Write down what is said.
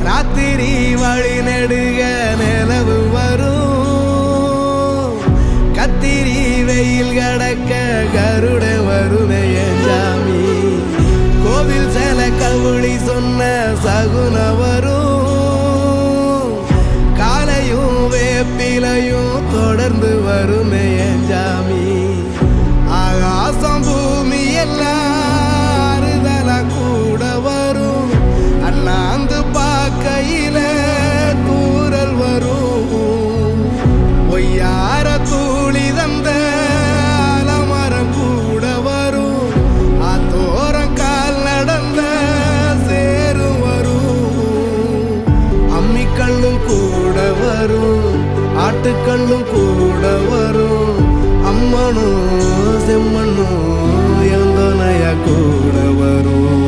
ராத்திரி வழி நெடுக நிலவு வரும் கத்திரி வெயில் கடக்க கருட வருமே சாமி கோவில் சில கவுளி சொன்ன சகுன வரும் காலையும் வேப்பிலையும் தொடர்ந்து வருமே சாமி ஆகாசம் பூமி எல்லாம் கூட வரும் அண்ணாந்து பார்க்கையில தூரல் வரும் பொய்யார தூளி தந்த அலமரம் கூட வரும் ஆத்தோரம் கால் நடந்த சேரும் வரும் அம்மிக்கல்லும் கூட வரும் ஆட்டுக்கல்லும் கூட வரும் அம்மனும் செம்மண்ணும் எந்தனைய கூட வரும்